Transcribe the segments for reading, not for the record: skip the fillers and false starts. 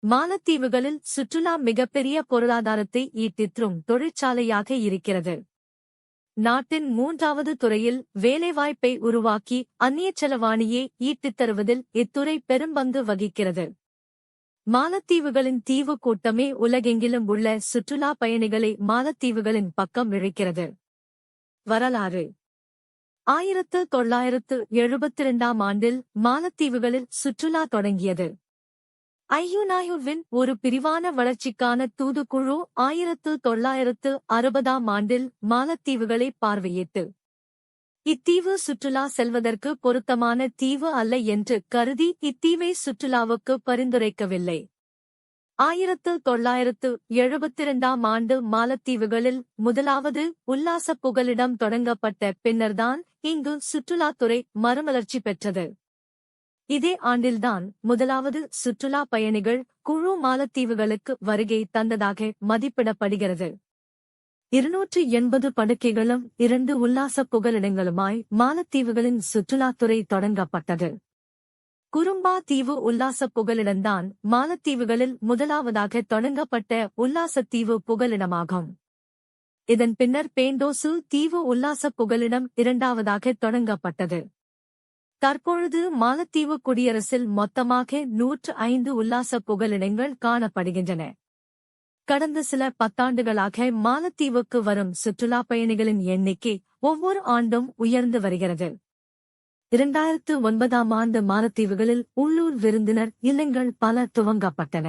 மாலத்தீவுகளில் சுற்றுலா மிகப்பெரிய பொருளாதாரத்தை ஈட்டித்தரும் தொழிற்சாலையாக இருக்கிறது. நாட்டின் 3வது துறையில் வேலைவாய்ப்பை உருவாக்கி அந்நியச் செலவாணியை ஈட்டித் தருவதில் இத்துறை பெரும்பங்கு வகிக்கிறது. மாலத்தீவுகளின் தீவு கூட்டமே உலகெங்கிலும் உள்ள சுற்றுலா பயணிகளை மாலத்தீவுகளின் பக்கம் இழுக்கிறது. வரலாறு 1972ஆம் ஆண்டில் மாலத்தீவுகளில் சுற்றுலா தொடங்கியது. ஐயுநாயுவின் ஒரு பிரிவான வளர்ச்சிக்கான தூதுக்குழு 1960ஆம் ஆண்டில் மாலத்தீவுகளை பார்வையிட்டு இத்தீவு சுற்றுலா செல்வதற்கு பொருத்தமான தீவு அல்ல என்று கருதி இத்தீவை சுற்றுலாவுக்கு பரிந்துரைக்கவில்லை. 1972ஆம் ஆண்டு மாலத்தீவுகளில் முதலாவது உல்லாச புகலிடம் தொடங்கப்பட்ட பின்னர்தான் இங்கு சுற்றுலாத்துறை மறுமலர்ச்சி பெற்றது. இதே ஆண்டில்தான் முதலாவது சுற்றுலா பயணிகள் குழு மாலத்தீவுகளுக்கு வருகை தந்ததாக மதிப்பிடப்படுகிறது. 280 படுக்கைகளும் 2 உல்லாச புகலிடங்களுமாய் மாலத்தீவுகளின் சுற்றுலாத்துறை தொடங்கப்பட்டது. குறும்பா தீவு உல்லாச புகலிடம்தான் மாலத்தீவுகளில் முதலாவதாக தொடங்கப்பட்ட உல்லாசத்தீவு புகலிடமாகும். இதன் பின்னர் பேண்டோசு தீவு உல்லாச புகலிடம் 2வதாக தொடங்கப்பட்டது. தற்பொழுது மாலத்தீவு குடியரசில் மொத்தமாக 105 உல்லாச புகலிடங்கள் காணப்படுகின்றன. கடந்த சில பத்தாண்டுகளாக மாலத்தீவுக்கு வரும் சுற்றுலா பயணிகளின் எண்ணிக்கை ஒவ்வொரு ஆண்டும் உயர்ந்து வருகிறது. 2009ஆம் ஆண்டு மாலத்தீவுகளில் உள்ளூர் விருந்தினர் இல்லங்கள் பல துவங்கப்பட்டன.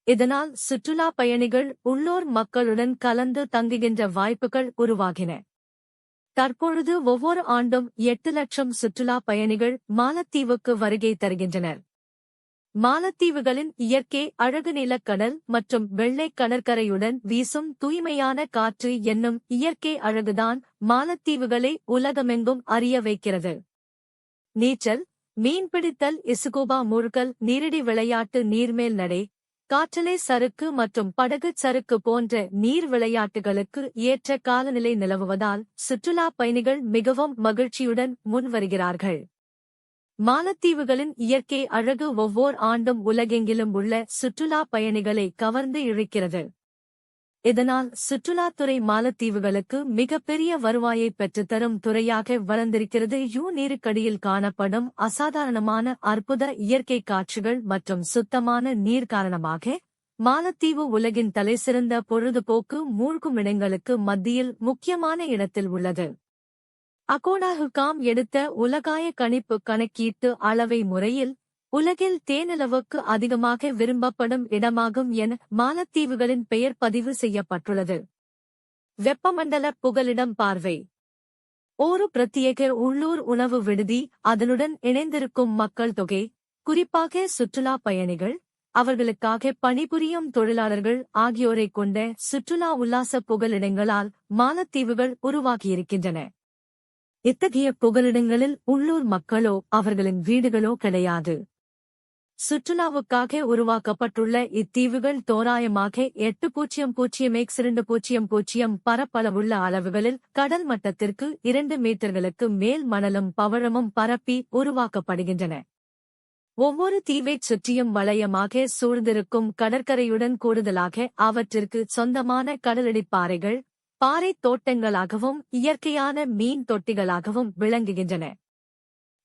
இதனால் சுற்றுலா பயணிகள் உள்ளூர் மக்களுடன் கலந்து தங்குகின்ற வாய்ப்புகள் உருவாகின. தற்பொழுது ஒவ்வொரு ஆண்டும் 8 லட்சம் சுற்றுலா பயணிகள் மாலத்தீவுக்கு வருகை தருகின்றனர். மாலத்தீவுகளின் இயற்கை அழகு நிலக்கடல் மற்றும் வெள்ளை கடற்கரையுடன் வீசும் தூய்மையான காற்று என்னும் இயற்கை அழகுதான் மாலத்தீவுகளை உலகமெங்கும் அறிய வைக்கிறது. நீச்சல், மீன்பிடித்தல், இசுகூபா மூழ்கல், நீரிடி விளையாட்டு, நீர்மேல் நடை, காற்றலை சறுக்கு மற்றும் படகு சறுக்கு போன்ற நீர் விளையாட்டுகளுக்கு ஏற்ற காலநிலை நிலவுவதால் சுற்றுலா பயணிகள் மிகவும் மகிழ்ச்சியுடன் முன்வருகிறார்கள். மாலத்தீவுகளின் இயற்கை அழகு ஒவ்வொரு ஆண்டும் உலகெங்கிலும் உள்ள சுற்றுலா பயணிகளை கவர்ந்து இழுக்கிறது. இதனால் சுற்றுலாத்துறை மாலத்தீவுகளுக்கு மிகப்பெரிய வருவாயை பெற்றுத்தரும் துறையாக வளர்ந்திருக்கிறது. நீருக்கடியில் காணப்படும் அசாதாரணமான அற்புத இயற்கை காட்சிகள் மற்றும் சுத்தமான நீர் காரணமாக மாலத்தீவு உலகின் தலைசிறந்த பொழுதுபோக்கு மூழ்கும் இடங்களுக்கு மத்தியில் முக்கியமான இடத்தில் உள்ளது. அகோடாஹுகாம் எடுத்த உலகாய கணிப்பு கணக்கீட்டு அளவை முறையில் உலகில் தேனிலவுக்கு அதிகமாக விரும்பப்படும் இடமாகும் என மாலத்தீவுகளின் பெயர் பதிவு செய்யப்பட்டுள்ளது. வெப்பமண்டல புகலிடம் பார்வை. ஒரு பிரத்யேக உள்ளூர் உணவு விடுதி, அதனுடன் இணைந்திருக்கும் மக்கள் தொகை, குறிப்பாக சுற்றுலா பயணிகள், அவர்களுக்காக பணிபுரியும் தொழிலாளர்கள் ஆகியோரைக் கொண்ட சுற்றுலா உல்லாச புகலிடங்களால் மாலத்தீவுகள் உருவாகியிருக்கின்றன. இத்தகைய புகலிடங்களில் உள்ளூர் மக்களோ அவர்களின் வீடுகளோ கிடையாது. சுற்றுலாவுக்காக உருவாக்கப்பட்டுள்ள இத்தீவுகள் தோராயமாக 8,000 பரப்பளவுள்ள அளவுகளில் கடல் மட்டத்திற்கு 2 மீட்டர்களுக்கு மேல் மணலும் பவழமும் பரப்பி உருவாக்கப்படுகின்றன. ஒவ்வொரு தீவைச் சுற்றியும் வளையமாக சூழ்ந்திருக்கும் கடற்கரையுடன் கூடுதலாக அவற்றிற்கு சொந்தமான கடலடிப்பாறைகள், பாறைத் தோட்டங்களாகவும் இயற்கையான மீன் தொட்டிகளாகவும் விளங்குகின்றன.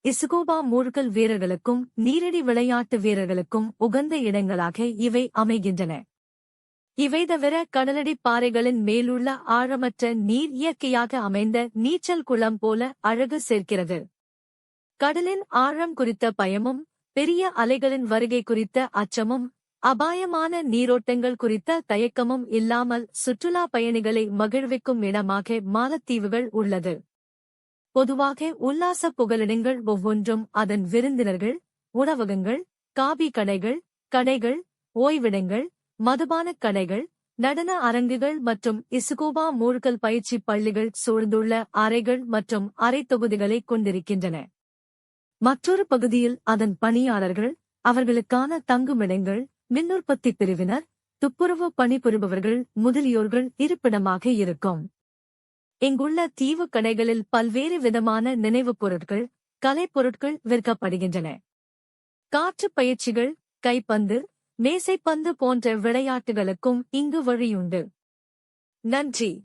இசுகூபா மூழ்கல் வீரர்களுக்கும் நீரடி விளையாட்டு வீரர்களுக்கும் உகந்த இடங்களாக இவை அமைகின்றன. இவை தவிர கடலடிப் பாறைகளின் மேலுள்ள ஆழமற்ற நீர் இயற்கையாக அமைந்த நீச்சல் குளம் போல அழகு சேர்க்கிறது. கடலின் ஆழம் குறித்த பயமும், பெரிய அலைகளின் வருகை குறித்த அச்சமும், அபாயமான நீரோட்டங்கள் குறித்த தயக்கமும் இல்லாமல் சுற்றுலா பயணிகளை மகிழ்விக்கும் இடமாக மாலத்தீவுகள் உள்ளது. பொதுவாக உல்லாச புகலிடங்கள் ஒவ்வொன்றும் அதன் விருந்தினர்கள், உணவகங்கள், காபி கடைகள், ஓய்விடங்கள், மதுபானக் கடைகள், நடன அரங்குகள் மற்றும் இசுகூபா மூழ்கல் பயிற்சி பள்ளிகள் சூழ்ந்துள்ள அறைகள் மற்றும் அறை தொகுதிகளை கொண்டிருக்கின்றன. மற்றொரு பகுதியில் அதன் பணியாளர்கள், அவர்களுக்கான தங்குமிடங்கள், மின்னுற்பத்தி பிரிவினர், துப்புரவு பணிபுரிபவர்கள் முதலியோர்கள் இருப்பிடமாக இருக்கும். இங்குள்ள தீவு கடைகளில் பல்வேறு விதமான நினைவுப் பொருட்கள், கலைப்பொருட்கள் விற்கப்படுகின்றன. காற்று பயிற்சிகள், கைப்பந்து, மேசைப்பந்து போன்ற விளையாட்டுகளுக்கும் இங்கு வழியுண்டு. நன்றி.